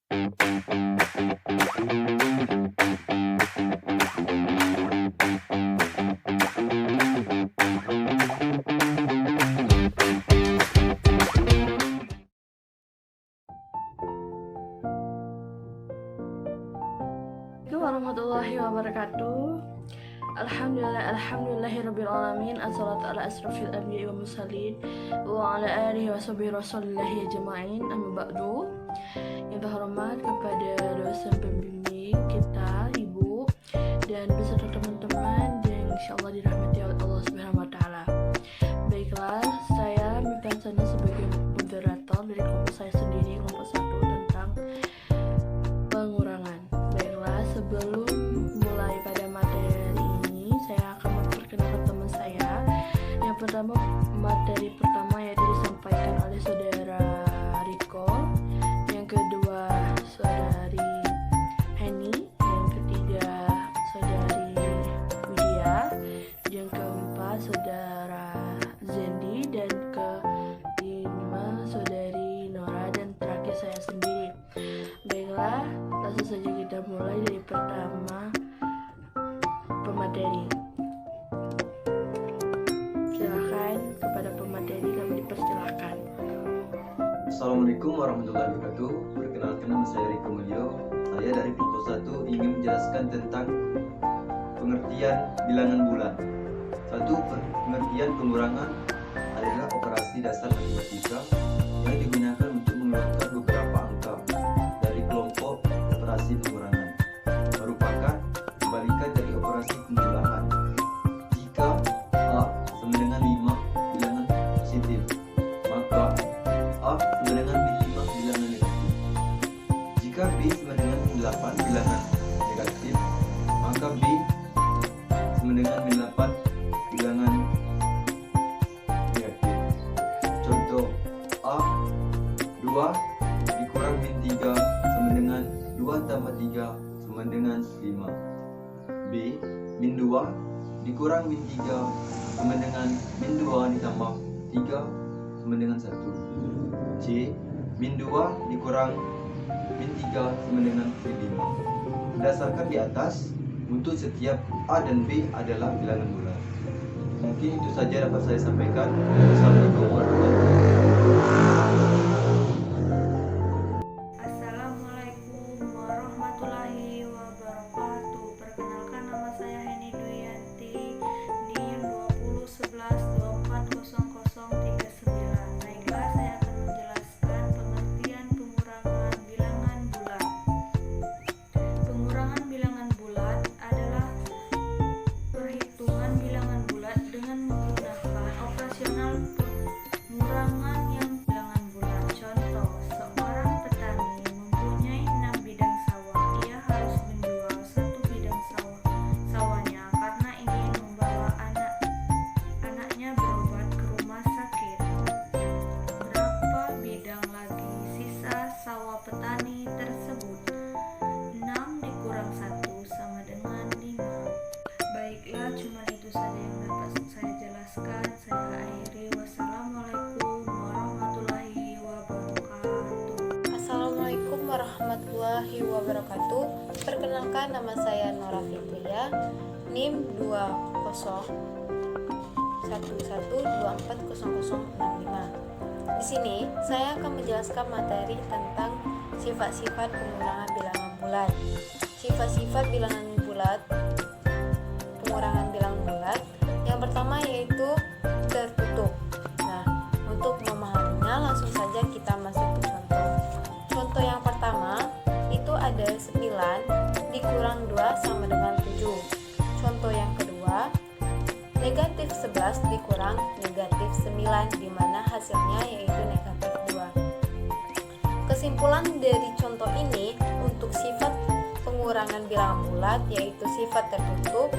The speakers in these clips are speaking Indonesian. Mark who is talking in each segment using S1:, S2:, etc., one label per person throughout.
S1: Warahmatullahi wabarakatuh. Alhamdulillahirrabbilalamin. Assalatu ala asrafil anbiya'i wa mursalin wa ala alihi wa sahbihi rasulillahi ajma'in. Amma ba'du. Yang terhormat kepada dosen pembimbing kita, Ibu, dan beserta teman-teman yang insyaallah dirahmati oleh Allah Subhanahu wa taala. Baiklah, saya minta sana sebagai moderator dari kelompok saya sendiri, kelompok 1, tentang pengurangan. Baiklah, sebelum mulai pada materi ini, saya akan memperkenalkan teman saya. Yang pertama, materi pertama yaitu disampaikan oleh saudara Riko. Yang kedua, saudari Henny. Yang ketiga, saudari Widya. Yang keempat, saudara Zendi. Dan kelima, saudari Nora. Dan terakhir, saya sendiri. Baiklah, langsung saja kita mulai dari pertama pemateri. Silakan kepada pemateri, kami dipersilakan.
S2: Assalamualaikum warahmatullahi wabarakatuh. Perkenalkan, nama saya Riko Mulyo. Saya dari kelompok 1 ingin menjelaskan tentang pengertian bilangan bulan. Satu, pengertian pengurangan adalah operasi dasar matematika yang digunakan untuk mengeluarkan beberapa angka dari kelompok operasi pengurangan, merupakan kebalikan dari operasi penjumlahan. Jika A sama dengan 5 bilangan positif, maka A sama dengan min 5 bilangan negatif. Jika B sama dengan min 8 bilangan negatif, maka B sama dengan min 8 bilangan negatif. Contoh, A 2 dikurang min 3 sama dengan 2 tambah 3 sama dengan 5. B min 2 dikurang min 3 sama dengan min 2 ditambah 3 sama dengan 1. C min 2 dikurang min 3 sama dengan min 5. Berdasarkan di atas, untuk setiap A dan B adalah bilangan bulan. Mungkin itu saja dapat saya sampaikan. Wassalamualaikum warahmatullahi wabarakatuh.
S3: Assalamualaikum warahmatullahi wabarakatuh. Perkenalkan, nama saya Henny Duyanti, NIM 2011240039. Baiklah, saya akan menjelaskan pengertian pengurangan bilangan bulat. Pengurangan bilangan bulat adalah perhitungan bilangan bulat dengan menggunakan operasional pengurangan yang bilangan bulat. Contoh, seorang petani mempunyai 6 bidang sawah. Ia harus menjual 1 bidang sawahnya karena ingin membawa anaknya berobat ke rumah sakit. Berapa bidang lagi sisa sawah petani tersebut? 6 dikurang 1 sama dengan 5. Baiklah, cuma itu saja yang dapat saya jelaskan. Saya akhiri. Wassalamualaikum warahmatullahi wabarakatuh.
S4: Assalamualaikum warahmatullahi wabarakatuh. Perkenalkan, nama saya Nora Fitria, NIM 2011240065. Di sini saya akan menjelaskan materi tentang sifat-sifat pengurangan bilangan bulat. Sifat-sifat pengurangan bilangan bulat. Yang pertama yaitu tertutup. Nah, untuk memahaminya langsung saja kita masuk ke contoh. Contoh yang pertama itu ada 9 dikurang 2 sama dengan 7. Contoh yang kedua, negatif 11 dikurang negatif 9, di mana hasilnya yaitu negatif 2. Kesimpulan dari contoh ini untuk sifat pengurangan bilangan bulat yaitu sifat tertutup.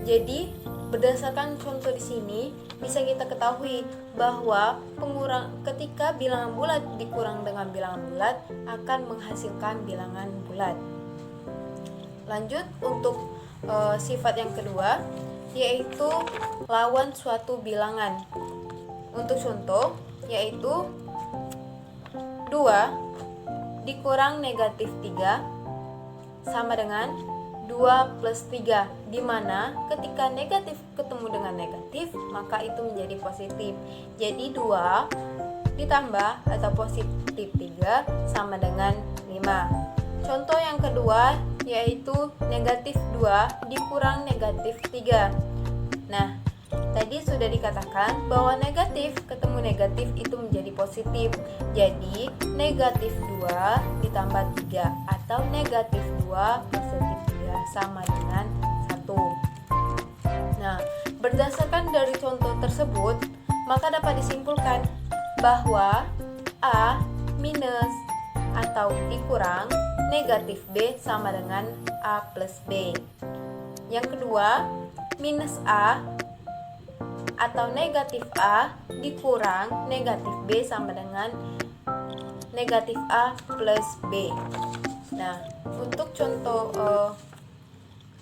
S4: Jadi berdasarkan contoh di sini bisa kita ketahui bahwa ketika bilangan bulat dikurang dengan bilangan bulat akan menghasilkan bilangan bulat. Lanjut untuk sifat yang kedua yaitu lawan suatu bilangan. Untuk contoh yaitu 2 dikurang negatif 3 sama dengan 2 plus 3, di mana ketika negatif ketemu dengan negatif maka itu menjadi positif. Jadi 2 ditambah atau positif 3 sama dengan 5. Contoh yang kedua yaitu negatif 2 dikurang negatif 3. Nah, tadi sudah dikatakan bahwa negatif ketemu negatif itu menjadi positif. Jadi negatif 2 ditambah 3 atau negatif 2 positif 3 sama dengan 1. Nah, berdasarkan dari contoh tersebut, maka dapat disimpulkan bahwa A minus atau dikurang negatif B sama dengan A plus B. Yang kedua, minus A atau negatif A dikurang negatif B sama dengan negatif A plus B. Nah, untuk contoh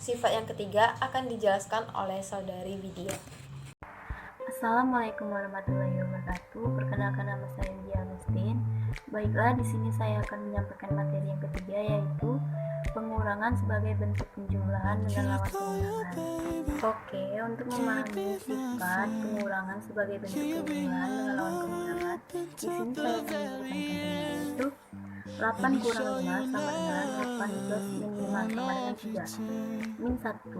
S4: sifat yang ketiga akan dijelaskan oleh saudari Widya.
S1: Assalamualaikum warahmatullahi wabarakatuh. Perkenalkan, nama saya Widya Agustin. Baiklah, di sini saya akan menyampaikan materi yang ketiga, yaitu pengurangan sebagai bentuk penjumlahan dengan lawan pengurangan. Oke, untuk memahami sifat pengurangan sebagai bentuk penjumlahan dengan lawan pengurangan, di sini saya akan memberikan contohnya, yaitu 8 kurang 5 sama dengan 8 plus min 5 sama dengan 3. Min 1 min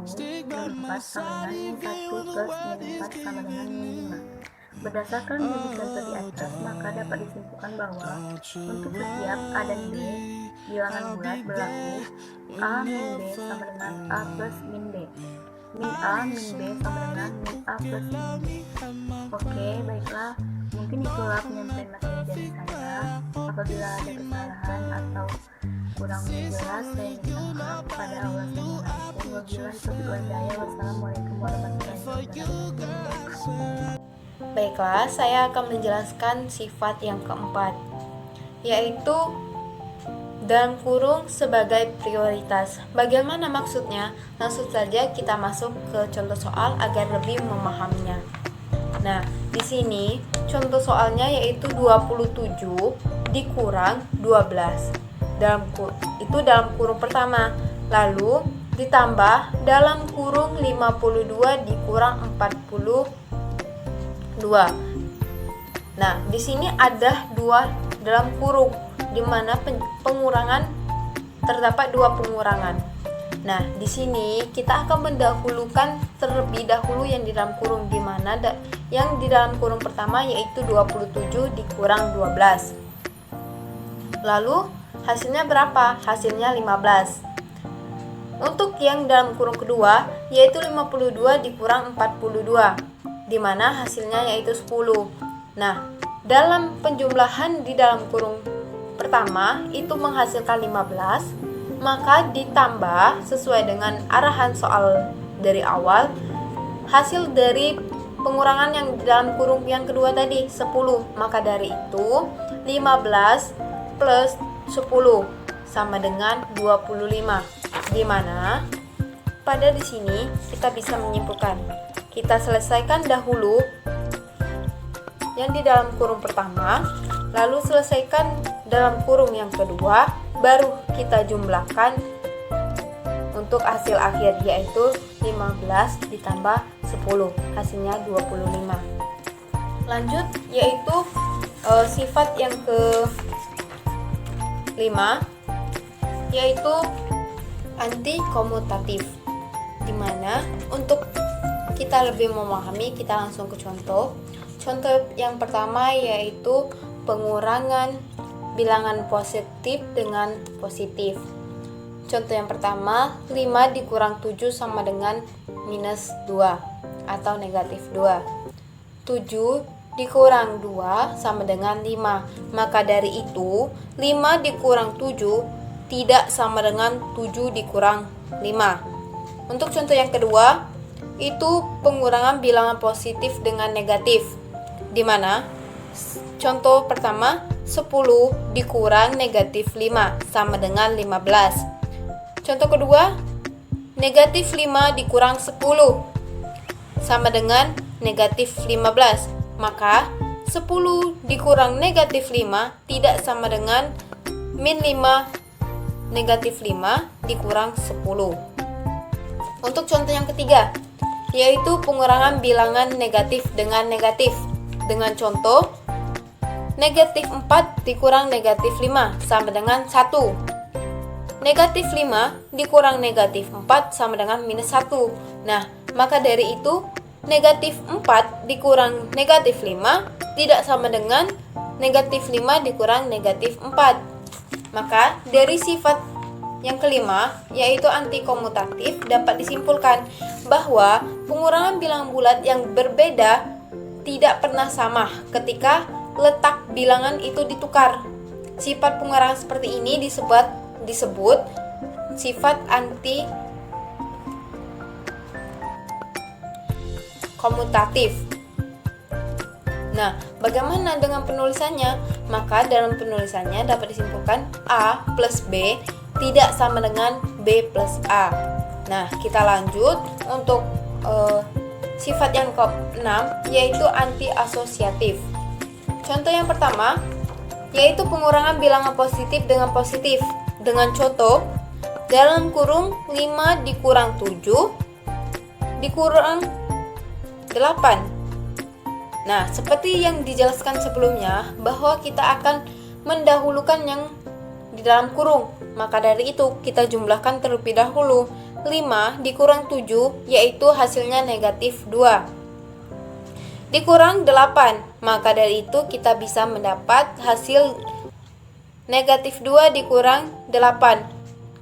S1: 4 sama dengan min 1 plus min 4 sama dengan min 5. Berdasarkan dari contoh di atas, maka dapat disimpulkan bahwa untuk setiap A dan B bilangan bulat berlaku A min B sama dengan A plus min B. Min A min B sama dengan min A plus min B. Oke, baiklah, mungkin itulah penyampaian materi dari saya. Apabila ada kesalahan atau kurang jelas, saya minta maaf kepada Allah SWT. Wabillahi taufiq wal hidayah. Wassalamualaikum warahmatullahi wabarakatuh.
S4: Baiklah, saya akan menjelaskan sifat yang keempat, yaitu dalam kurung sebagai prioritas. Bagaimana maksudnya? Langsung saja kita masuk ke contoh soal agar lebih memahaminya. Nah, di sini contoh soalnya yaitu 27 dikurang 12. Itu dalam kurung pertama. Lalu ditambah dalam kurung 52 dikurang 42. Nah, di sini ada 2 dalam kurung, di mana pengurangan terdapat 2 pengurangan. Nah, di sini kita akan mendahulukan terlebih dahulu yang di dalam kurung, di mana yang di dalam kurung pertama yaitu 27 dikurang 12. Lalu hasilnya berapa? Hasilnya 15. Untuk yang dalam kurung kedua yaitu 52 dikurang 42, di mana hasilnya yaitu 10. Nah, dalam penjumlahan di dalam kurung pertama itu menghasilkan 15, maka ditambah sesuai dengan arahan soal dari awal, hasil dari pengurangan yang di dalam kurung yang kedua tadi 10. Maka dari itu 15 plus 10 sama dengan 25. Di mana pada di sini kita bisa menyimpulkan. Kita selesaikan dahulu yang di dalam kurung pertama, lalu selesaikan dalam kurung yang kedua, baru kita jumlahkan untuk hasil akhir, yaitu 15 ditambah 10, hasilnya 25. Lanjut, yaitu sifat yang ke-5, yaitu anti komutatif, dimana untuk kita lebih memahami, kita langsung ke contoh. Contoh yang pertama yaitu pengurangan bilangan positif dengan positif. Contoh yang pertama, 5 dikurang 7 sama dengan minus 2 atau negatif 2. 7 dikurang 2 sama dengan 5. Maka dari itu 5 dikurang 7 tidak sama dengan 7 dikurang 5. Untuk contoh yang kedua, itu pengurangan bilangan positif dengan negatif, di mana contoh pertama 10 dikurang negatif 5 sama dengan 15. Contoh kedua, negatif 5 dikurang 10 sama dengan negatif 15. Maka 10 dikurang negatif 5 tidak sama dengan min 5 negatif 5 dikurang 10. Untuk contoh yang ketiga, yaitu pengurangan bilangan negatif dengan negatif. Dengan contoh, negatif 4 dikurang negatif 5 sama dengan 1. Negatif 5 dikurang negatif 4 sama dengan minus 1. Nah, maka dari itu, negatif 4 dikurang negatif 5 tidak sama dengan negatif 5 dikurang negatif 4. Maka dari sifat yang kelima, yaitu antikomutatif, dapat disimpulkan bahwa pengurangan bilangan bulat yang berbeda tidak pernah sama ketika letak bilangan itu ditukar. Sifat pengurangan seperti ini disebut sifat antikomutatif. Nah, bagaimana dengan penulisannya? Maka dalam penulisannya dapat disimpulkan A plus B tidak sama dengan B plus A. Nah, kita lanjut untuk sifat yang ke-6, yaitu anti-asosiatif. Contoh yang pertama, yaitu pengurangan bilangan positif dengan positif. Dengan contoh, dalam kurung 5 dikurang 7 dikurang 8. Nah, seperti yang dijelaskan sebelumnya, bahwa kita akan mendahulukan yang di dalam kurung. Maka dari itu, kita jumlahkan terlebih dahulu. 5 dikurang 7, yaitu hasilnya negatif 2. Dikurang 8, maka dari itu kita bisa mendapat hasil negatif 2 dikurang 8.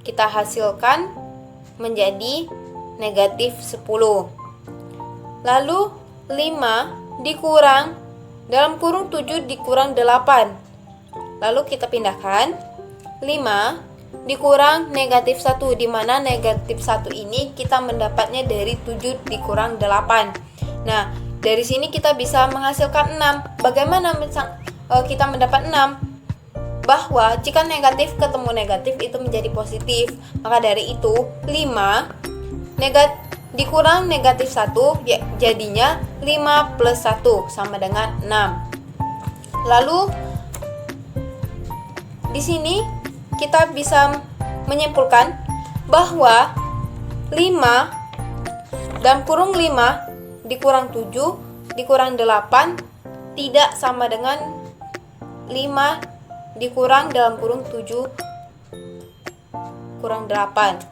S4: Kita hasilkan menjadi negatif 10. Lalu 5 dikurang dalam kurung 7 dikurang 8. Lalu kita pindahkan 5 dikurang negatif 1, di mana negatif 1 ini kita mendapatnya dari 7 dikurang 8. Nah, dari sini kita bisa menghasilkan 6. Bagaimana kita mendapat 6? Bahwa jika negatif ketemu negatif itu menjadi positif. Maka dari itu 5 dikurang negatif 1 jadinya 5 plus 1 sama dengan 6. Lalu di sini kita bisa menyimpulkan bahwa 5 dalam kurung 5 dikurang 7 dikurang 8 tidak sama dengan 5 dikurang dalam kurung 7 kurang 8.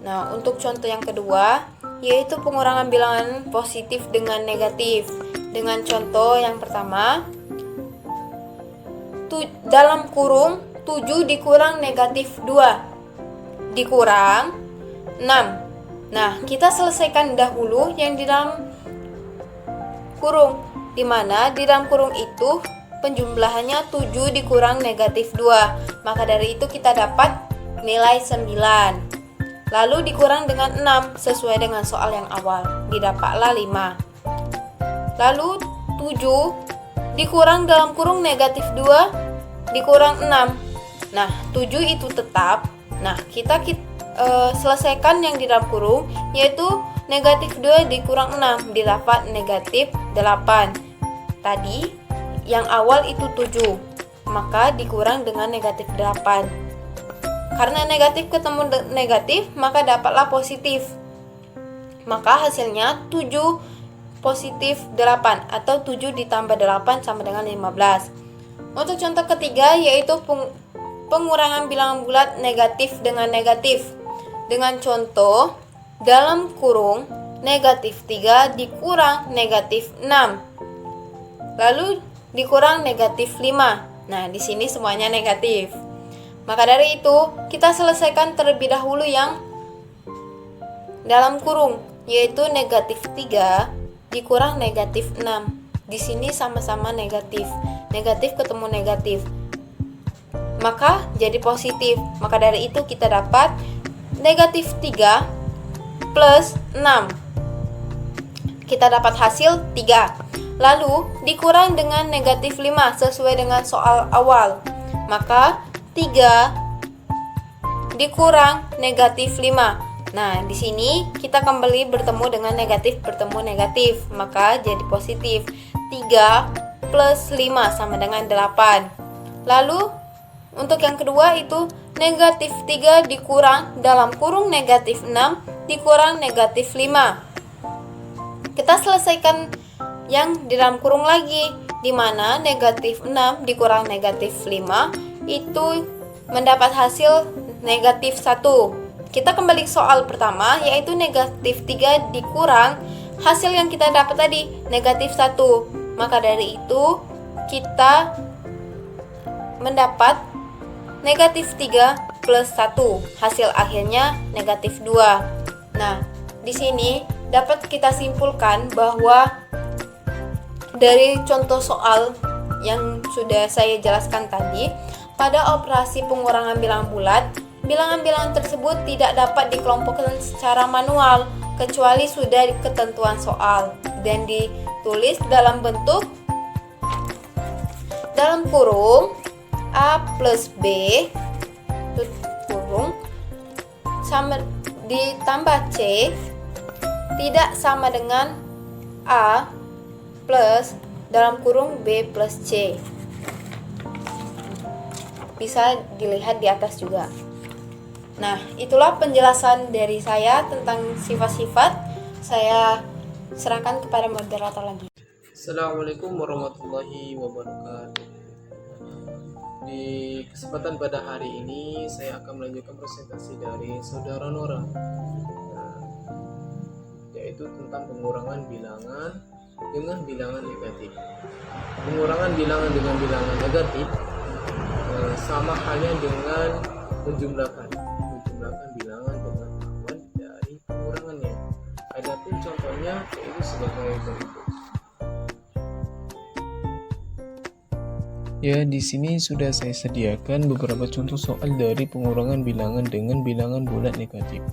S4: Nah, untuk contoh yang kedua, yaitu pengurangan bilangan positif dengan negatif. Dengan contoh yang pertama, dalam kurung 7 dikurang negatif 2 dikurang 6. Nah, kita selesaikan dahulu yang di dalam kurung, di mana di dalam kurung itu penjumlahannya 7 dikurang negatif 2. Maka dari itu kita dapat nilai 9. Lalu dikurang dengan 6 sesuai dengan soal yang awal, didapatlah 5. Lalu 7 dikurang dalam kurung negatif 2 dikurang 6. Nah, 7 itu tetap. Nah, kita selesaikan yang di dalam kurung, yaitu negatif 2 dikurang 6 didapat negatif 8. Tadi yang awal itu 7, maka dikurang dengan negatif 8. Karena negatif ketemu negatif, maka dapatlah positif. Maka hasilnya 7 positif 8, atau 7 ditambah 8 sama dengan 15. Untuk contoh ketiga, yaitu pengurangan bilangan bulat negatif dengan negatif. Dengan contoh, dalam kurung negatif 3 dikurang negatif 6. Lalu dikurang negatif 5. Nah, di sini semuanya negatif. Maka dari itu, kita selesaikan terlebih dahulu yang dalam kurung, yaitu negatif 3 dikurang negatif 6. Di sini sama-sama negatif. Negatif ketemu negatif, maka jadi positif. Maka dari itu kita dapat negatif 3 plus 6. Kita dapat hasil 3. Lalu dikurang dengan negatif 5 sesuai dengan soal awal. Maka 3 dikurang negatif 5. Nah, di sini kita kembali bertemu dengan negatif bertemu negatif, maka jadi positif. 3 plus 5 sama dengan 8. Lalu Untuk yang kedua itu negatif 3 dikurang dalam kurung negatif 6 dikurang negatif 5. Kita selesaikan yang di dalam kurung lagi, di mana negatif 6 dikurang negatif 5 itu mendapat hasil negatif 1. Kita kembali ke soal pertama, yaitu negatif 3 dikurang hasil yang kita dapat tadi, negatif 1. Maka dari itu kita mendapat negatif 3 plus 1. Hasil akhirnya negatif 2. Nah, di sini dapat kita simpulkan bahwa dari contoh soal yang sudah saya jelaskan tadi, pada operasi pengurangan bilangan bulat, bilangan-bilangan tersebut tidak dapat dikelompokkan secara manual kecuali sudah ketentuan soal dan ditulis dalam bentuk dalam kurung A plus B kurung sama ditambah C tidak sama dengan A plus dalam kurung B plus C. Bisa dilihat di atas juga. Nah, itulah penjelasan dari saya tentang sifat-sifat. Saya serahkan kepada moderator lagi.
S5: Assalamualaikum warahmatullahi wabarakatuh. Di kesempatan pada hari ini saya akan melanjutkan presentasi dari saudara Nora, yaitu tentang pengurangan bilangan dengan bilangan negatif. Pengurangan bilangan dengan bilangan negatif sama halnya dengan menjumlahkan bilangan dengan lawan dari pengurangannya. Adapun contohnya yaitu sebagai berikut. Ya, di sini sudah saya sediakan beberapa contoh soal dari pengurangan bilangan dengan bilangan bulat negatif.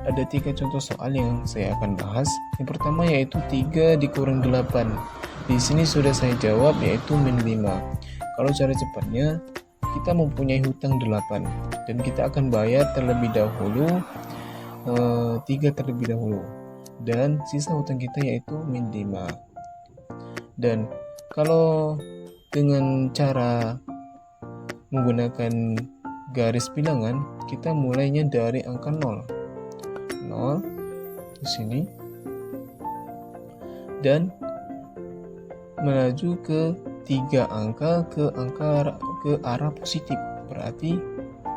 S5: Ada 3 contoh soal yang saya akan bahas. Yang pertama yaitu 3 dikurang 8. Di sini sudah saya jawab yaitu min 5. Kalau cara cepatnya, kita mempunyai hutang 8 dan kita akan bayar terlebih dahulu 3 terlebih dahulu, dan sisa hutang kita yaitu min 5. Dan kalau dengan cara menggunakan garis bilangan, kita mulainya dari angka 0 di sini dan melaju ke 3 angka ke arah positif, berarti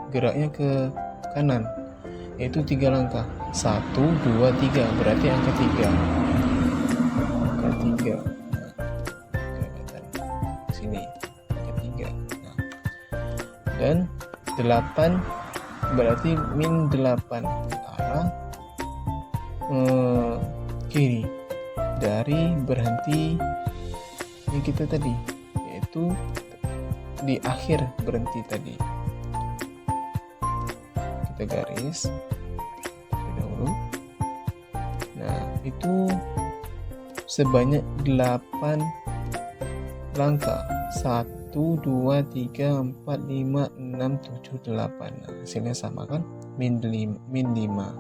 S5: geraknya ke kanan, yaitu 3 langkah, 1, 2, 3, berarti angka 3. Angka 3. Sini, angka 3. Nah, dan 8 berarti min 8 arah kiri dari berhenti yang kita tadi, yaitu di akhir berhenti tadi. Kita garis terlebih dahulu. Nah, itu sebanyak 8 langkah. 1, 2, 3, 4, 5, 6, 7, 8. Nah, hasilnya sama kan? Min 5.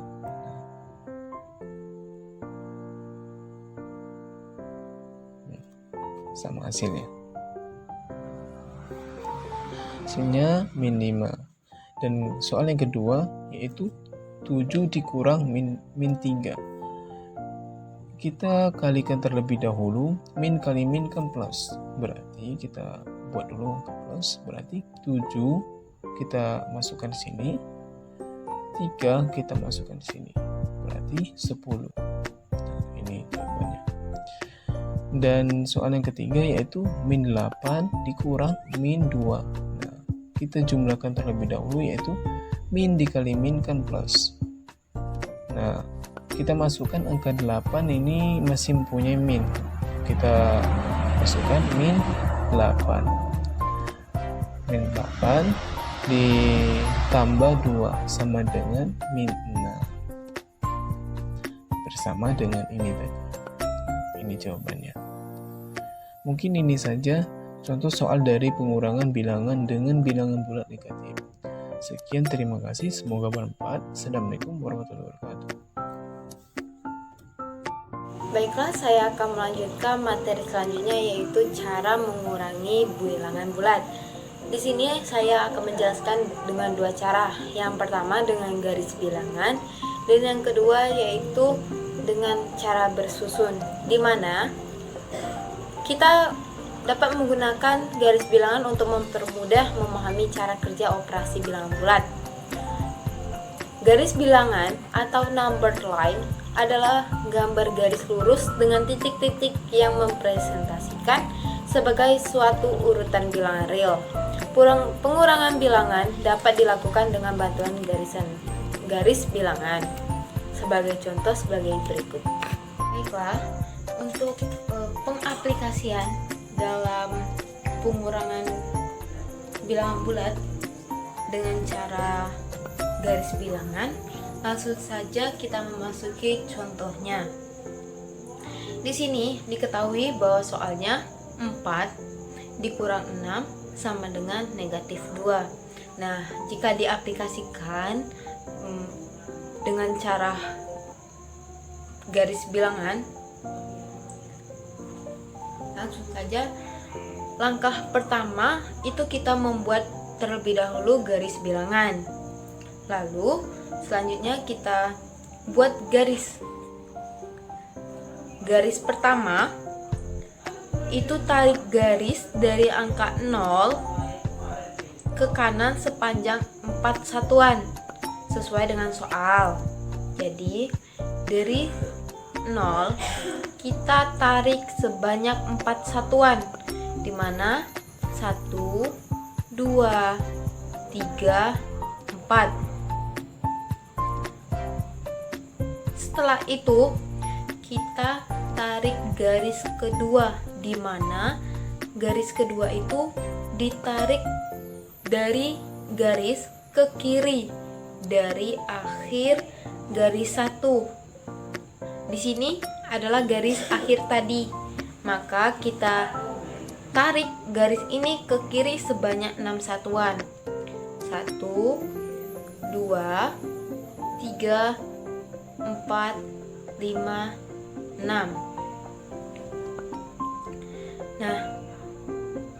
S5: Sama hasilnya min 5. Dan soal yang kedua yaitu 7 dikurang min 3. Kita kalikan terlebih dahulu, min kali min kan plus, berarti kita buat dulu angka plus, berarti 7 kita masukkan sini, 3 kita masukkan sini, berarti 10. Nah, ini jawabannya. Dan soal yang ketiga yaitu min 8 dikurang min 2. Nah, kita jumlahkan terlebih dahulu, yaitu min dikali min kan plus. Nah, kita masukkan angka 8 ini masih mempunyai min. Kita masukkan min 8. Min 8 ditambah 2 sama dengan min 6. Bersama dengan ini tadi. Ini jawabannya. Mungkin ini saja contoh soal dari pengurangan bilangan dengan bilangan bulat negatif. Sekian, terima kasih, semoga bermanfaat. Assalamualaikum warahmatullahi wabarakatuh.
S4: Baiklah, saya akan melanjutkan materi selanjutnya, yaitu cara mengurangi bilangan bulat. Di sini saya akan menjelaskan dengan dua cara. Yang pertama dengan garis bilangan dan yang kedua yaitu dengan cara bersusun, di mana kita dapat menggunakan garis bilangan untuk mempermudah memahami cara kerja operasi bilangan bulat. Garis bilangan atau numbered line adalah gambar garis lurus dengan titik-titik yang mempresentasikan sebagai suatu urutan bilangan real. Pengurangan bilangan dapat dilakukan dengan bantuan garis bilangan. Sebagai contoh sebagai berikut. Baiklah, untuk pengaplikasian dalam pengurangan bilangan bulat dengan cara garis bilangan, langsung saja kita memasuki contohnya. Di sini diketahui bahwa soalnya 4 dikurang 6 sama dengan negatif 2. Nah, jika diaplikasikan dengan cara garis bilangan, langsung saja langkah pertama itu kita membuat terlebih dahulu garis bilangan. Lalu selanjutnya kita buat garis pertama itu tarik garis dari angka 0 ke kanan sepanjang 4 satuan sesuai dengan soal. Jadi dari 0 kita tarik sebanyak 4 satuan, di mana 1, 2, 3, 4. Setelah itu kita tarik garis kedua, di mana garis kedua itu ditarik dari garis ke kiri dari akhir garis 1. Di sini adalah garis akhir tadi, maka kita tarik garis ini ke kiri sebanyak 6 satuan. 1, 2, 3, 4, 5, 6. Nah,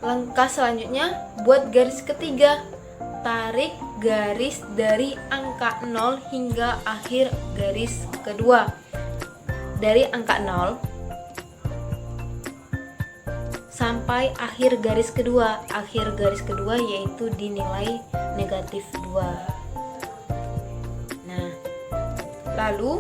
S4: langkah selanjutnya buat garis ketiga. Tarik garis dari angka 0 hingga akhir garis kedua. Dari angka 0 sampai akhir garis kedua. Akhir garis kedua yaitu dinilai negatif 2. Nah, lalu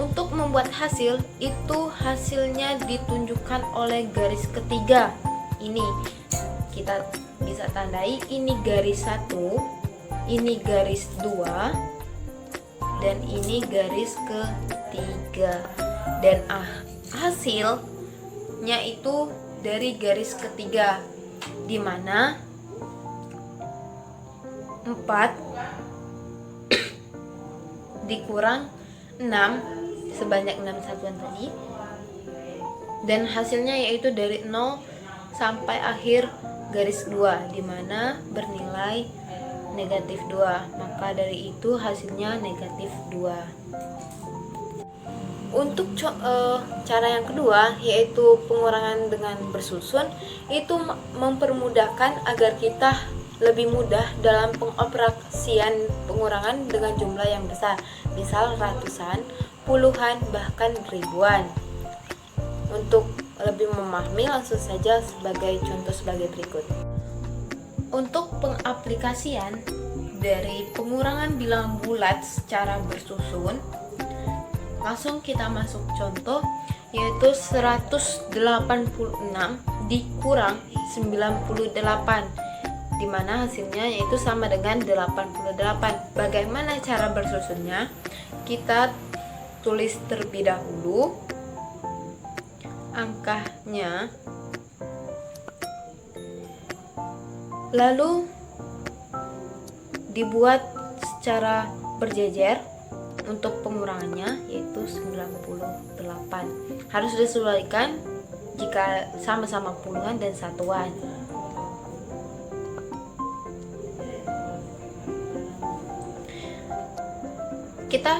S4: untuk membuat hasil itu hasilnya ditunjukkan oleh garis ketiga. Ini kita bisa tandai, ini garis 1, ini garis 2, dan ini garis ketiga. Dan hasilnya itu dari garis ketiga, di mana 4 dikurang 6 sebanyak 6 satuan tadi, dan hasilnya yaitu dari 0 sampai akhir garis 2, di mana bernilai negatif 2. Maka dari itu hasilnya negatif 2. Untuk cara yang kedua yaitu pengurangan dengan bersusun, itu mempermudahkan agar kita lebih mudah dalam pengoperasian pengurangan dengan jumlah yang besar, misal ratusan, puluhan, bahkan ribuan. Untuk lebih memahami, langsung saja sebagai contoh sebagai berikut. Untuk pengaplikasian dari pengurangan bilangan bulat secara bersusun, langsung kita masuk contoh, yaitu 186 dikurang 98, di mana hasilnya yaitu sama dengan 88. Bagaimana cara bersusunnya? Kita tulis terlebih dahulu angkanya, lalu dibuat secara berjejer. Untuk pengurangannya yaitu 98. Harus disesuaikan jika sama-sama puluhan dan satuan. Kita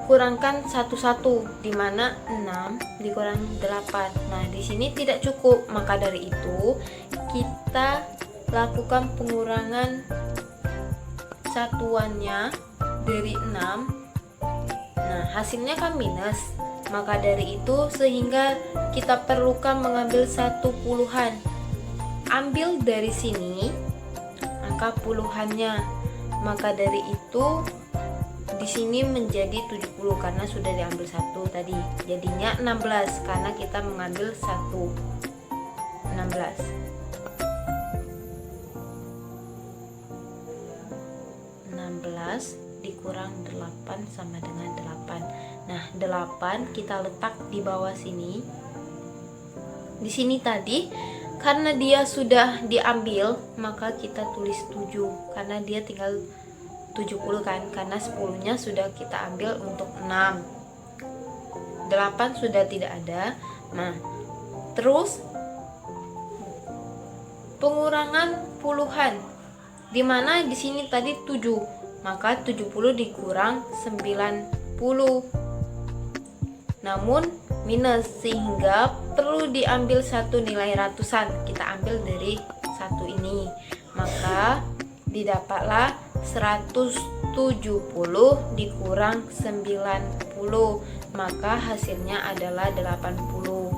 S4: kurangkan satu-satu, di mana 6 dikurang 8. Nah, di sini tidak cukup, maka dari itu kita lakukan pengurangan satuannya dari 6. Nah, hasilnya kan minus. Maka dari itu sehingga kita perlukan mengambil satu puluhan. Ambil dari sini angka puluhannya. Maka dari itu di sini menjadi 70 karena sudah diambil satu tadi. Jadinya 16 karena kita mengambil satu. 16 dikurang 8 sama dengan 8. Nah, 8 kita letak di bawah sini. Di sini tadi karena dia sudah diambil, maka kita tulis 7 karena dia tinggal 70 kan, karena 10-nya sudah kita ambil untuk 6. 8 sudah tidak ada. Nah, terus pengurangan puluhan. Dimana di sini tadi 7. Maka 70 dikurang 90. Namun minus sehingga perlu diambil satu nilai ratusan. Kita ambil dari satu ini. Maka didapatlah 170 dikurang 90. Maka hasilnya adalah 80.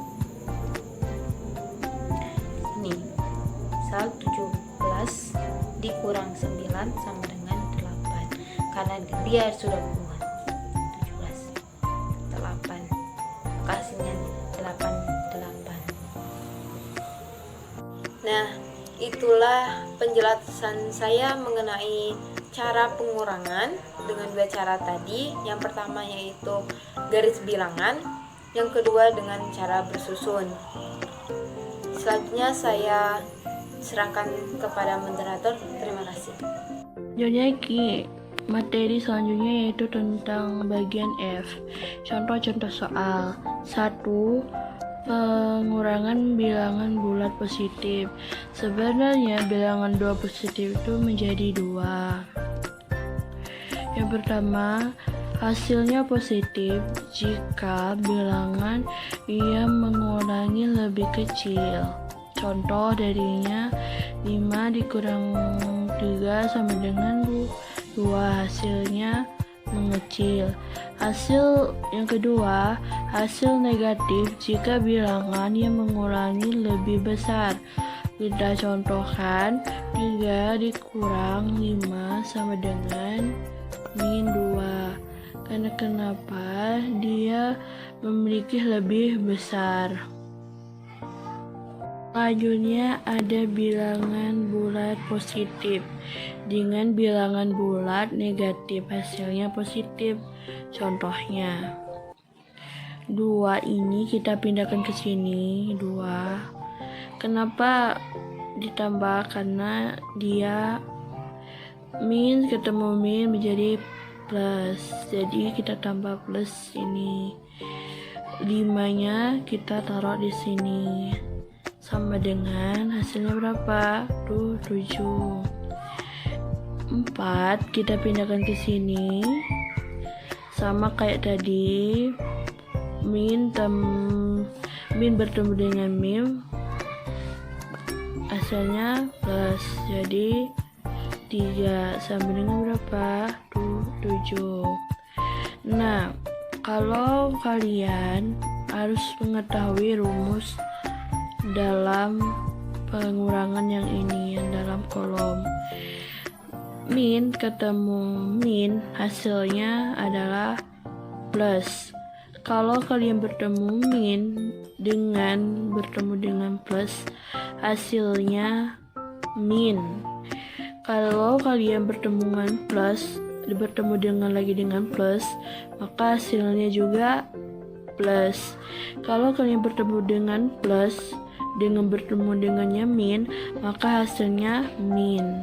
S4: Ini 17 dikurang 9 sama dengan 8 karena dia sudah puluhan. 17 8 hasilnya 88. Nah, itulah penjelasan saya mengenai cara pengurangan dengan dua cara tadi. Yang pertama yaitu garis bilangan, yang kedua dengan cara bersusun. Selanjutnya saya serahkan kepada moderator. Terima kasih.
S1: Jadi materi selanjutnya yaitu tentang bagian F. Contoh-contoh soal. 1. Pengurangan bilangan bulat positif. Sebenarnya bilangan 2 positif itu menjadi 2. Yang pertama, hasilnya positif jika bilangan yang mengurangi lebih kecil. Contoh darinya 5 dikurang 3 sama dengan 2, hasilnya mengecil. Hasil yang kedua, hasil negatif jika bilangan yang mengurangi lebih besar. Kita contohkan 3 dikurang 5 sama dengan min 2. Karena kenapa? Dia memiliki lebih besar. Selanjutnya ada bilangan bulat positif dengan bilangan bulat negatif, hasilnya positif. Contohnya 2 ini kita pindahkan ke sini 2. Kenapa ditambah? Karena dia min ketemu min menjadi plus, jadi kita tambah plus ini. 5-nya kita taruh di sini sama dengan hasilnya berapa? 7. 4 kita pindahkan ke sini sama kayak tadi, min bertemu dengan min, hasilnya plus, jadi 3 sama dengan berapa? 7. Nah, kalau kalian harus mengetahui rumus dalam pengurangan yang ini, yang dalam kolom min ketemu min, hasilnya adalah plus. Kalau kalian bertemu min bertemu dengan plus, hasilnya min. Kalau kalian bertemu lagi dengan plus, maka hasilnya juga plus. Kalau kalian bertemu dengan plus bertemu dengannya min, maka hasilnya min.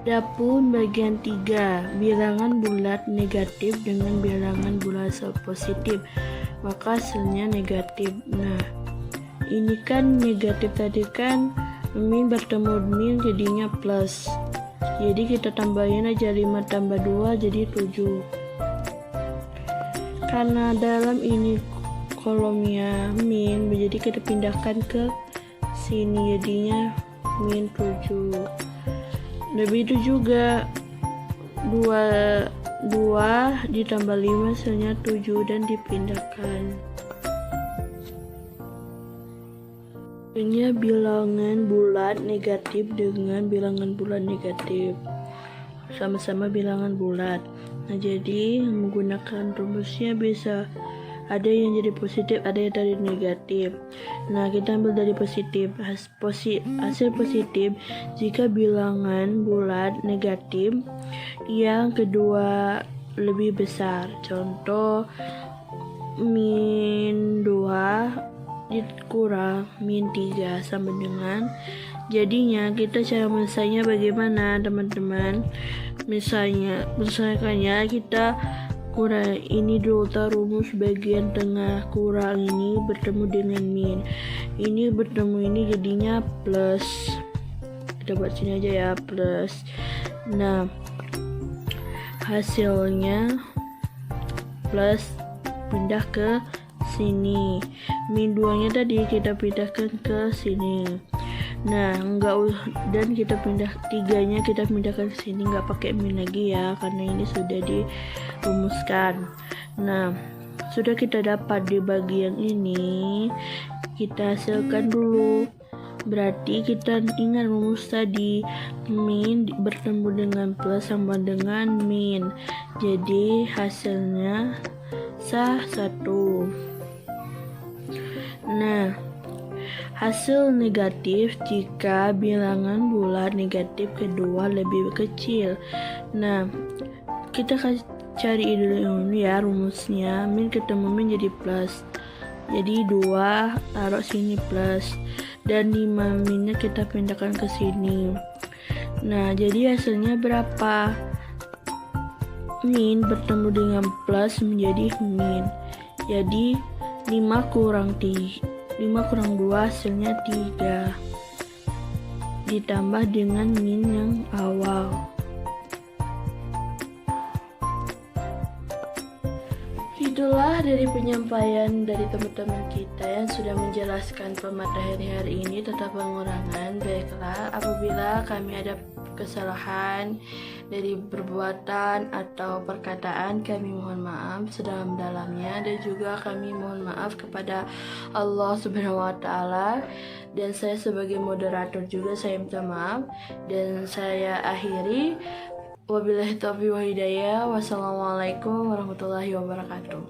S1: Adapun bagian 3, bilangan bulat negatif dengan bilangan bulat positif, maka hasilnya negatif. Nah, ini kan negatif tadi kan min bertemu min jadinya plus. Jadi kita tambahin aja 5 tambah 2 jadi 7. Karena dalam ini kolomnya min, jadi kita pindahkan ke sini jadinya min 7. Lebih itu juga 2 ditambah 5 hasilnya 7 dan dipindahkan. Ini bilangan bulat negatif dengan bilangan bulat negatif. Sama-sama bilangan bulat. Nah, jadi menggunakan rumusnya bisa ada yang jadi positif, ada yang dari negatif. Nah, kita ambil dari positif. Hasil positif jika bilangan bulat negatif yang kedua lebih besar. Contoh min 2 dikurang min 3 sama dengan, jadinya kita cara menyelesaikannya bagaimana teman-teman. Misalnya kita kurang ini dulu, rumus bagian tengah kurang ini bertemu dengan min, ini bertemu ini jadinya plus. Kita buat sini aja ya, plus. Nah, hasilnya plus pindah ke sini. Min 2 nya tadi kita pindahkan ke sini. Nah, dan kita pindah 3 nya kita pindahkan ke sini, nggak pakai min lagi ya, karena ini sudah dirumuskan. Nah, sudah kita dapat di bagian ini, kita hasilkan dulu. Berarti kita ingat rumus tadi, min bertemu dengan plus sama dengan min, jadi hasilnya sah 1. Nah, hasil negatif jika bilangan bulat negatif kedua lebih kecil. Nah, kita cari dulu ya rumusnya. Min ketemu min jadi plus, jadi 2 taruh sini plus, dan 5 minnya kita pindahkan ke sini. Nah, jadi hasilnya berapa? Min bertemu dengan plus menjadi min, jadi 5 kurang 2 hasilnya 3 ditambah dengan min yang awal. Itulah dari penyampaian dari teman-teman kita yang sudah menjelaskan pematahari hari ini tentang pengurangan. Baiklah, apabila kami ada kesalahan dari perbuatan atau perkataan, kami mohon maaf sedalam-dalamnya, dan juga kami mohon maaf kepada Allah Subhanahu wa taala. Dan saya sebagai moderator juga saya minta maaf, dan saya akhiri. Wabillahi taufiq wa hidayah. Wassalamualaikum warahmatullahi wabarakatuh.